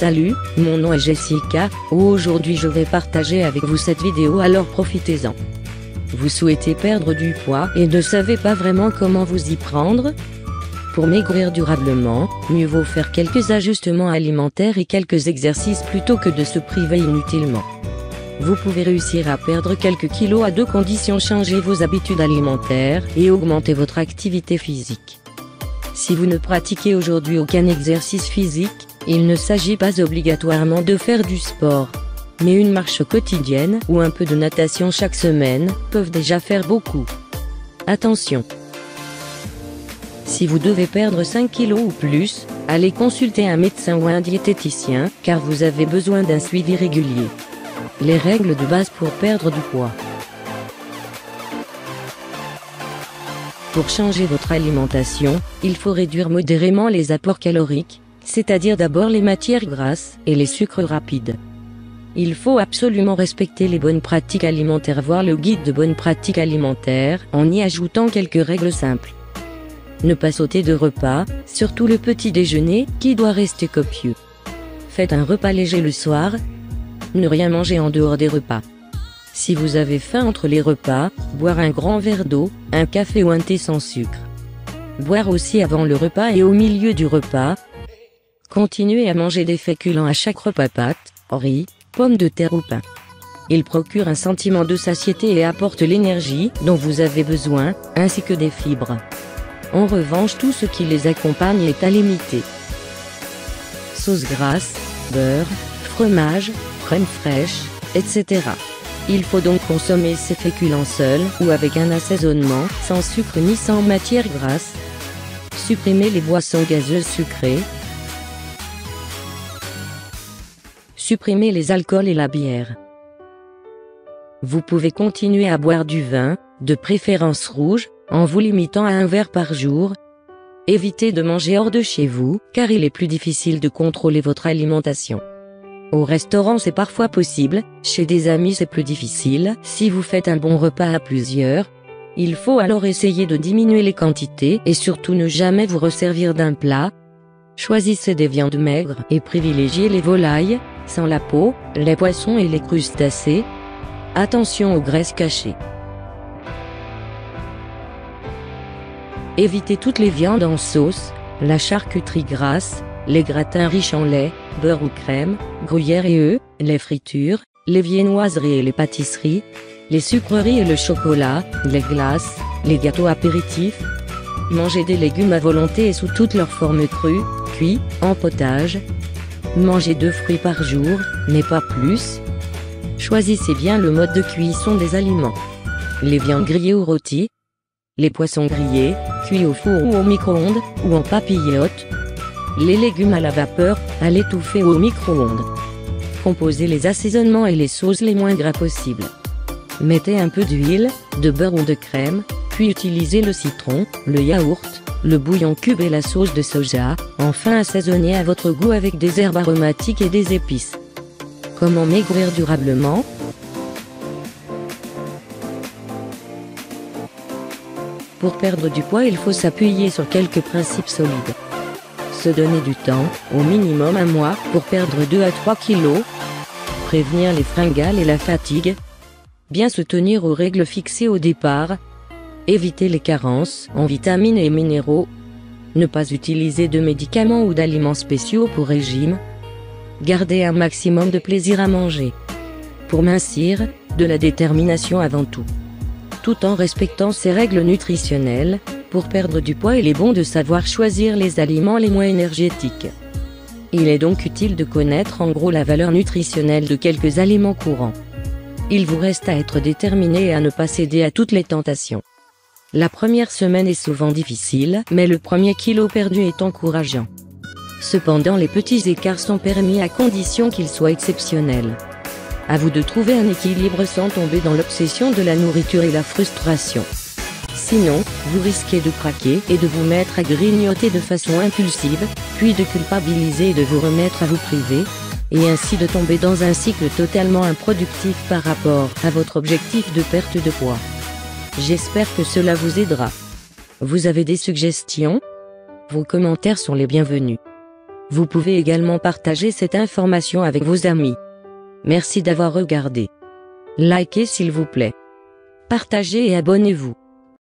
Salut, mon nom est Jessica, aujourd'hui je vais partager avec vous cette vidéo, alors profitez-en. Vous souhaitez perdre du poids et ne savez pas vraiment comment vous y prendre? Pour maigrir durablement, mieux vaut faire quelques ajustements alimentaires et quelques exercices plutôt que de se priver inutilement. Vous pouvez réussir à perdre quelques kilos à deux conditions: changer vos habitudes alimentaires et augmenter votre activité physique. Si vous ne pratiquez aujourd'hui aucun exercice physique, il ne s'agit pas obligatoirement de faire du sport. Mais une marche quotidienne ou un peu de natation chaque semaine peuvent déjà faire beaucoup. Attention! Si vous devez perdre 5 kilos ou plus, allez consulter un médecin ou un diététicien, car vous avez besoin d'un suivi régulier. Les règles de base pour perdre du poids. Pour changer votre alimentation, il faut réduire modérément les apports caloriques, c'est-à-dire d'abord les matières grasses et les sucres rapides. Il faut absolument respecter les bonnes pratiques alimentaires, voir le guide de bonnes pratiques alimentaires, en y ajoutant quelques règles simples. Ne pas sauter de repas, surtout le petit déjeuner, qui doit rester copieux. Faites un repas léger le soir. Ne rien manger en dehors des repas. Si vous avez faim entre les repas, boire un grand verre d'eau, un café ou un thé sans sucre. Boire aussi avant le repas et au milieu du repas. Continuez à manger des féculents à chaque repas: pâtes, riz, pommes de terre ou pain. Ils procurent un sentiment de satiété et apportent l'énergie dont vous avez besoin, ainsi que des fibres. En revanche, tout ce qui les accompagne est à limiter. Sauce grasse, beurre, fromage, crème fraîche, etc. Il faut donc consommer ces féculents seuls ou avec un assaisonnement, sans sucre ni sans matière grasse. Supprimez les boissons gazeuses sucrées. Supprimez les alcools et la bière. Vous pouvez continuer à boire du vin, de préférence rouge, en vous limitant à un verre par jour. Évitez de manger hors de chez vous, car il est plus difficile de contrôler votre alimentation. Au restaurant c'est parfois possible, chez des amis c'est plus difficile. Si vous faites un bon repas à plusieurs, il faut alors essayer de diminuer les quantités et surtout ne jamais vous resservir d'un plat. Choisissez des viandes maigres et privilégiez les volailles, sans la peau, les poissons et les crustacés. Attention aux graisses cachées. Évitez toutes les viandes en sauce, la charcuterie grasse, les gratins riches en lait, beurre ou crème, gruyère et œufs, les fritures, les viennoiseries et les pâtisseries, les sucreries et le chocolat, les glaces, les gâteaux apéritifs. Mangez des légumes à volonté et sous toutes leurs formes crues, cuits, en potage. Mangez 2 fruits par jour, mais pas plus. Choisissez bien le mode de cuisson des aliments. Les viandes grillées ou rôties, les poissons grillés, cuits au four ou au micro-ondes, ou en papillote. Les légumes à la vapeur, à l'étouffée ou au micro-ondes. Composez les assaisonnements et les sauces les moins gras possibles. Mettez un peu d'huile, de beurre ou de crème, puis utilisez le citron, le yaourt, le bouillon cube et la sauce de soja. Enfin assaisonnez à votre goût avec des herbes aromatiques et des épices. Comment maigrir durablement? Pour perdre du poids, il faut s'appuyer sur quelques principes solides. Se donner du temps, au minimum 1 mois, pour perdre 2 à 3 kilos. Prévenir les fringales et la fatigue. Bien se tenir aux règles fixées au départ. Éviter les carences en vitamines et minéraux. Ne pas utiliser de médicaments ou d'aliments spéciaux pour régime. Garder un maximum de plaisir à manger. Pour mincir, de la détermination avant tout. Tout en respectant ces règles nutritionnelles. Pour perdre du poids, il est bon de savoir choisir les aliments les moins énergétiques. Il est donc utile de connaître en gros la valeur nutritionnelle de quelques aliments courants. Il vous reste à être déterminé et à ne pas céder à toutes les tentations. La première semaine est souvent difficile, mais le premier kilo perdu est encourageant. Cependant, les petits écarts sont permis à condition qu'ils soient exceptionnels. À vous de trouver un équilibre sans tomber dans l'obsession de la nourriture et la frustration. Sinon, vous risquez de craquer et de vous mettre à grignoter de façon impulsive, puis de culpabiliser et de vous remettre à vous priver, et ainsi de tomber dans un cycle totalement improductif par rapport à votre objectif de perte de poids. J'espère que cela vous aidera. Vous avez des suggestions? Vos commentaires sont les bienvenus. Vous pouvez également partager cette information avec vos amis. Merci d'avoir regardé. Likez s'il vous plaît. Partagez et abonnez-vous.